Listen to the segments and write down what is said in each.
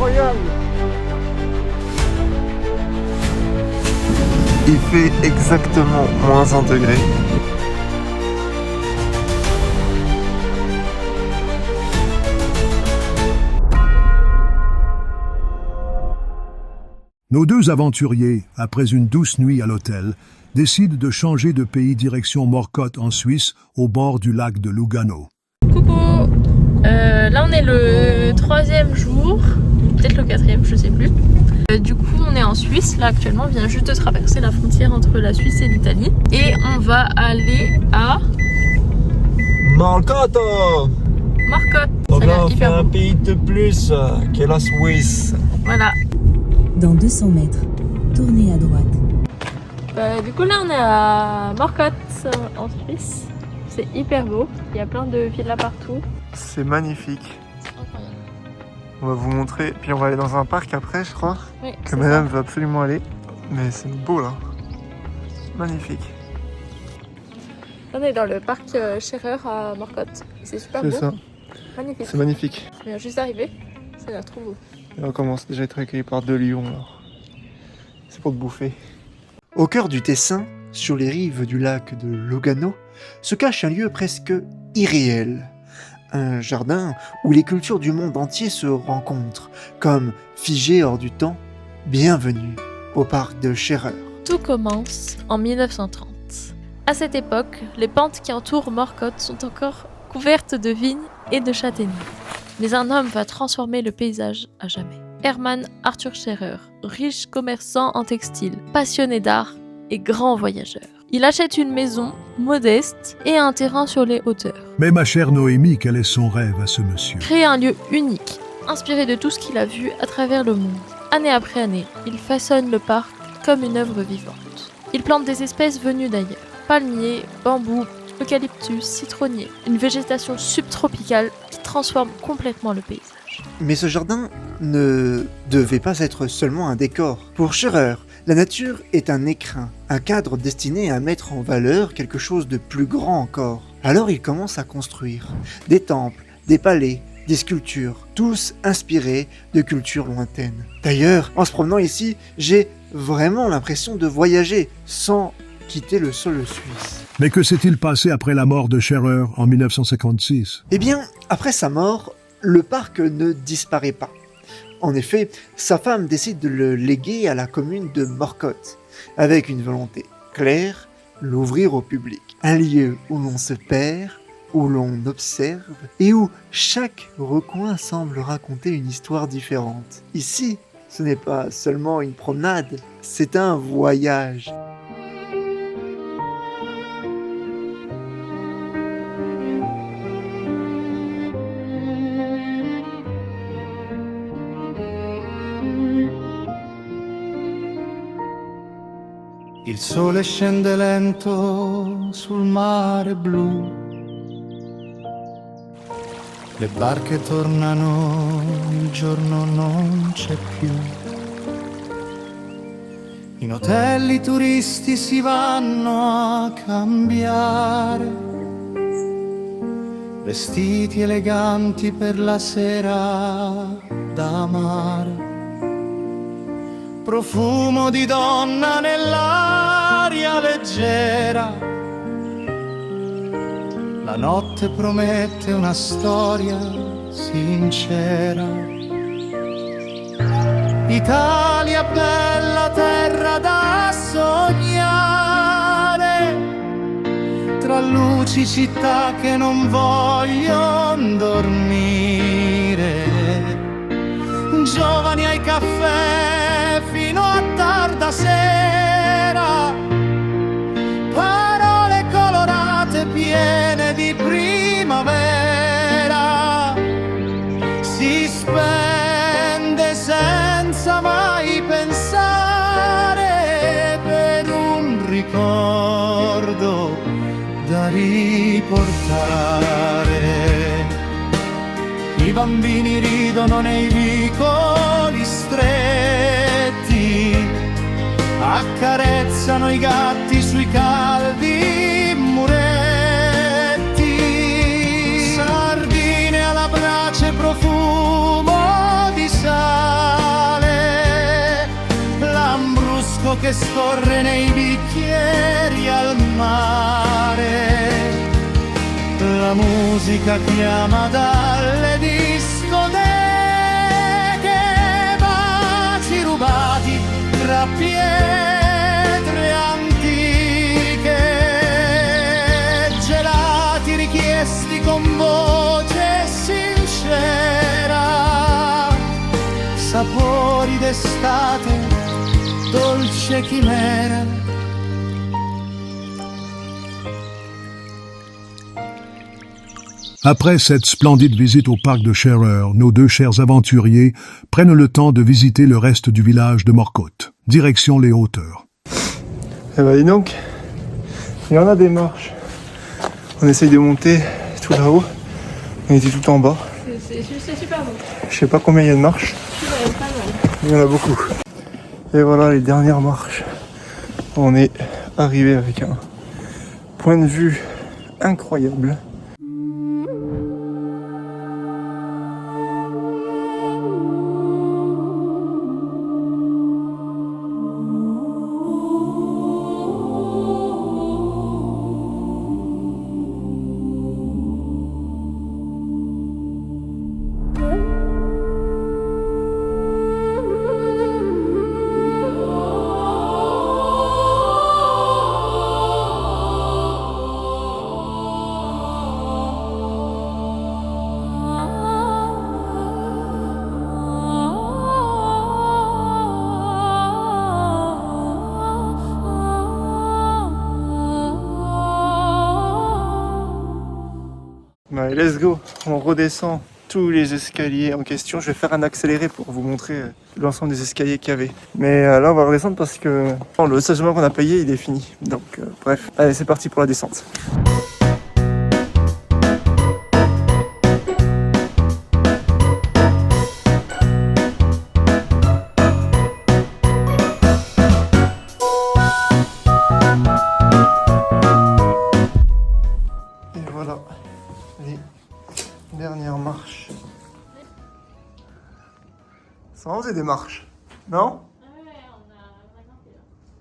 incroyable. Il fait exactement -1 degré. Nos deux aventuriers, après une douce nuit à l'hôtel, décident de changer de pays direction Morcote en Suisse, au bord du lac de Lugano. Coucou, là on est le 3e jour, peut-être le 4e, je sais plus. Du coup on est en Suisse, là actuellement on vient juste de traverser la frontière entre la Suisse et l'Italie. Et on va aller à... Morcote. Morcote. Donc Ça a là l'air on fait hyper un beau. pays de plus que la Suisse. Voilà. Dans 200 mètres, tournez à droite. Du coup là on est à Morcote en Suisse. C'est hyper beau, il y a plein de villas partout. C'est magnifique. C'est incroyable. On va vous montrer, puis on va aller dans un parc après je crois, Oui, que c'est madame ça. veut absolument aller. Mais c'est beau là. Magnifique. On est dans le parc Scherer à Morcote. C'est super C'est beau. ça. Magnifique. C'est magnifique. On vient juste d'arriver, ça a l'air trop beau. Et on commence déjà à être accueillis par 2 lions là. C'est pour te bouffer. Au cœur du Tessin, sur les rives du lac de Lugano, se cache un lieu presque irréel. Un jardin où les cultures du monde entier se rencontrent, comme figées hors du temps. Bienvenue au parc de Scherer. Tout commence en 1930. À cette époque, les pentes qui entourent Morcote sont encore couvertes de vignes et de châtaigniers. Mais un homme va transformer le paysage à jamais. Hermann Arthur Scherer, riche commerçant en textile, passionné d'art et grand voyageur. Il achète une maison modeste et un terrain sur les hauteurs. Mais ma chère Noémie, quel est son rêve à ce monsieur? Créer un lieu unique, inspiré de tout ce qu'il a vu à travers le monde. Année après année, il façonne le parc comme une œuvre vivante. Il plante des espèces venues d'ailleurs. Palmiers, bambous, eucalyptus, citronniers. Une végétation subtropicale qui transforme complètement le paysage. Mais ce jardin ne devait pas être seulement un décor. Pour Scherer, la nature est un écrin, un cadre destiné à mettre en valeur quelque chose de plus grand encore. Alors il commence à construire des temples, des palais, des sculptures, tous inspirés de cultures lointaines. D'ailleurs, en se promenant ici, j'ai vraiment l'impression de voyager sans quitter le sol suisse. Mais que s'est-il passé après la mort de Scherer en 1956? Eh bien, après sa mort, le parc ne disparaît pas. En effet, sa femme décide de le léguer à la commune de Morcote, avec une volonté claire, l'ouvrir au public. Un lieu où l'on se perd, où l'on observe, et où chaque recoin semble raconter une histoire différente. Ici, ce n'est pas seulement une promenade, c'est un voyage. Il sole scende lento sul mare blu, le barche tornano, il giorno non c'è più. In hotel i turisti si vanno a cambiare, vestiti eleganti per la sera da mare. Profumo di donna nell'aria leggera, la notte promette una storia sincera. Italia bella terra da sognare, tra luci città che non vogliono dormire, giovani ai caffè fino a tarda sera, parole colorate piene di primavera, si spende senza mai pensare, per un ricordo da riportare. I bambini ridono nei vicoli stretti, accarezzano i gatti sui caldi muretti, sardine alla brace, profumo di sale, che scorre nei bicchieri al mare. La musica chiama dalle discoteche, baci rubati tra pietre antiche, gelati richiesti con voce sincera, sapori d'estate, dolce chimera. Après cette splendide visite au parc de Sharer, nos deux chers aventuriers prennent le temps de visiter le reste du village de Morcote. Direction les hauteurs. Eh ben dis donc, il y en a des marches. On essaye de monter tout là-haut. On était tout en bas. C'est super bon. Je sais pas combien il y a de marches. Il y en a beaucoup. Et voilà les dernières marches. On est arrivé avec un point de vue incroyable. Allez, let's go, on redescend tous les escaliers en question. Je vais faire un accéléré pour vous montrer l'ensemble des escaliers qu'il y avait. Mais là on va redescendre parce que le stationnement qu'on a payé il est fini. Donc bref, allez c'est parti pour la descente. Et voilà. Les dernières marches. Ça en faisait des marches, non?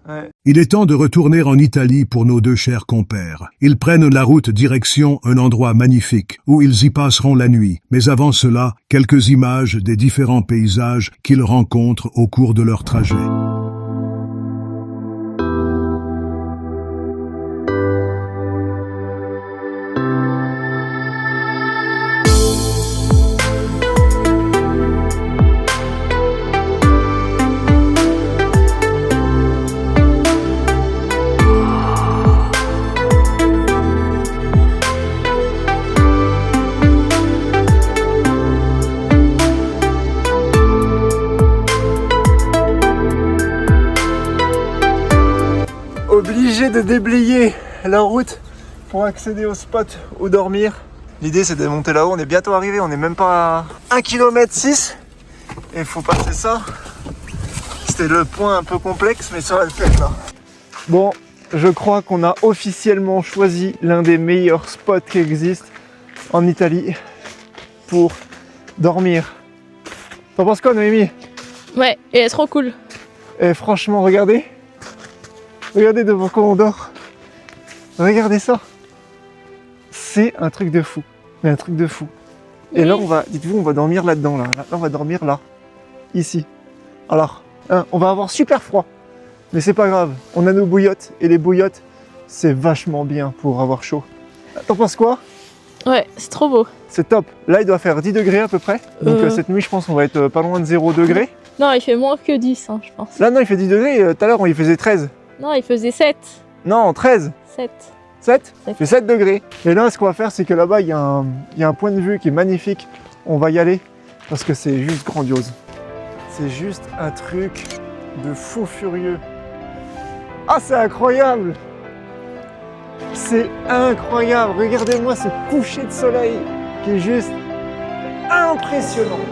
Ouais. Il est temps de retourner en Italie pour nos deux chers compères. Ils prennent la route direction un endroit magnifique où ils y passeront la nuit. Mais avant cela, quelques images des différents paysages qu'ils rencontrent au cours de leur trajet. Obligé de déblayer la route pour accéder au spot où dormir. L'idée c'est de monter là-haut, on est bientôt arrivé, on est même pas à 1,6 km et il faut passer ça. C'était le point un peu complexe mais ça va le faire là. Bon, je crois qu'on a officiellement choisi l'un des meilleurs spots qui existent en Italie pour dormir. T'en penses quoi Noémie? Ouais, et elle est trop cool. Et franchement regardez. Regardez devant quoi on dort. Regardez ça. C'est un truc de fou. Mais un truc de fou. Et là, dites-vous, on va dormir là-dedans. Là, on va dormir là. Ici. Alors, on va avoir super froid. Mais c'est pas grave. On a nos bouillottes. Et les bouillottes, c'est vachement bien pour avoir chaud. T'en penses quoi? Ouais, c'est trop beau. C'est top. Là, il doit faire 10 degrés à peu près. Donc cette nuit, je pense qu'on va être pas loin de 0 degrés. Non, il fait moins que 10, hein, je pense. Là, non, il fait 10 degrés. Tout à l'heure, il faisait 13. Non, il faisait 7. Non, 13. 7. 7 ? Il fait 7 degrés. Et là, ce qu'on va faire, c'est que là-bas, il y a un point de vue qui est magnifique. On va y aller parce que c'est juste grandiose. C'est juste un truc de fou furieux. Ah, c'est incroyable! C'est incroyable! Regardez-moi ce coucher de soleil qui est juste impressionnant.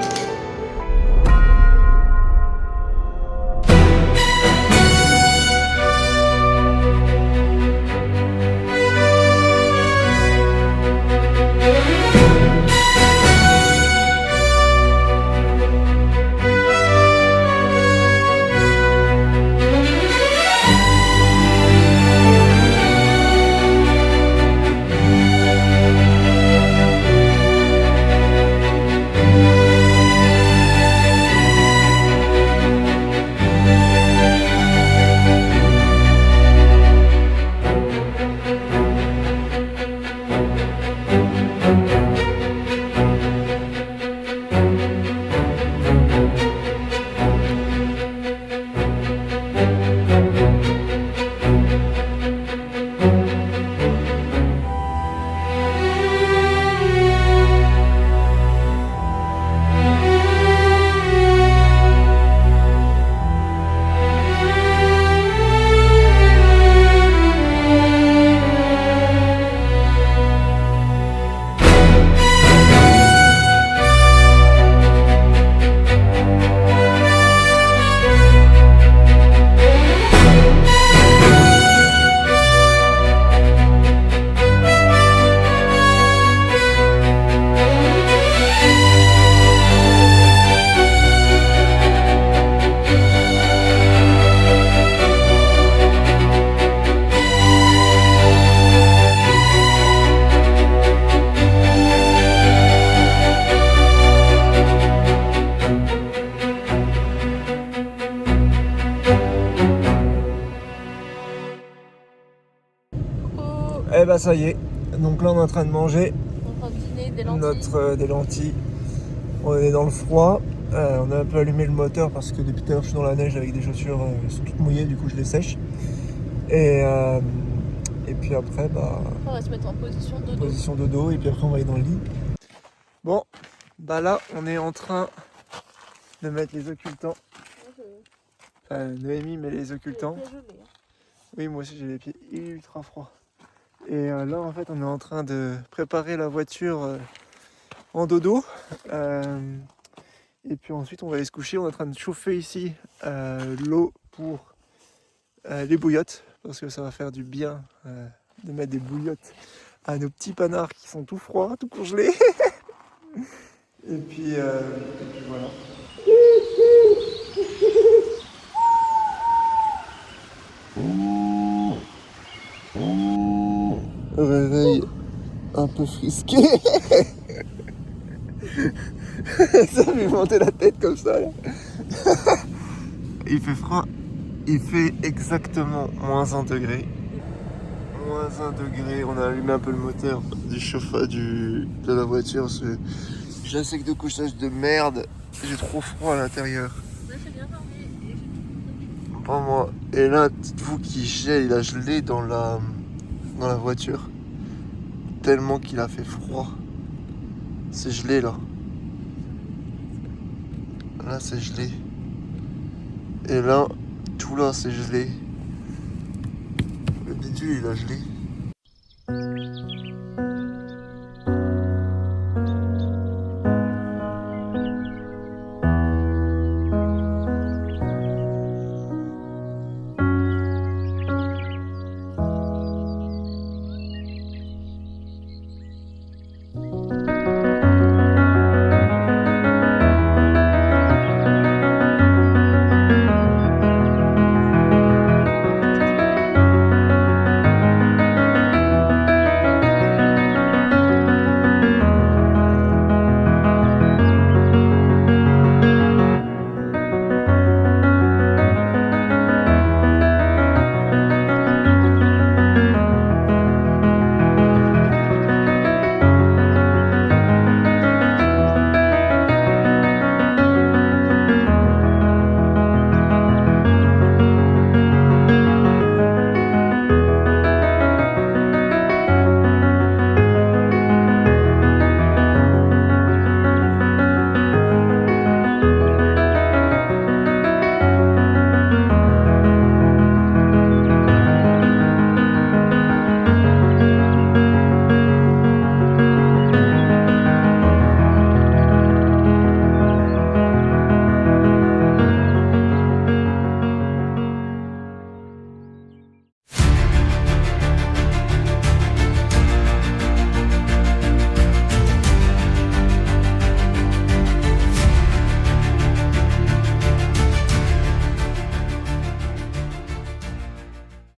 Voilà, ça y est. Donc là, on est en train de manger On va dîner des lentilles. des lentilles. On est dans le froid. On a un peu allumé le moteur parce que depuis tout à l'heure, je suis dans la neige avec des chaussures toutes mouillées, du coup, je les sèche. Et puis après, On va se mettre en position dodo. position de dos, et puis après, on va aller dans le lit. Bon, là, on est en train de mettre les occultants. Noémie met les occultants. Oui, moi aussi j'ai les pieds ultra froids. Et là en fait on est en train de préparer la voiture en dodo. Et puis ensuite on va aller se coucher. On est en train de chauffer ici l'eau pour les bouillottes. Parce que ça va faire du bien de mettre des bouillottes à nos petits panards qui sont tout froids, tout congelés. et puis voilà. Réveil un peu frisqué. Ça fait monter la tête comme ça là. Il fait froid. Il fait exactement moins 1 degré. Moins 1 degré. On a allumé un peu le moteur du chauffage de la voiture. J'ai un sac de couchage de merde. J'ai trop froid à l'intérieur. Pas moi. Et là, dites-vous qu'il gèle, il a gelé dans la voiture. Tellement qu'il a fait froid. C'est gelé là. Là c'est gelé. Et là, tout là c'est gelé. Le bidule il a gelé.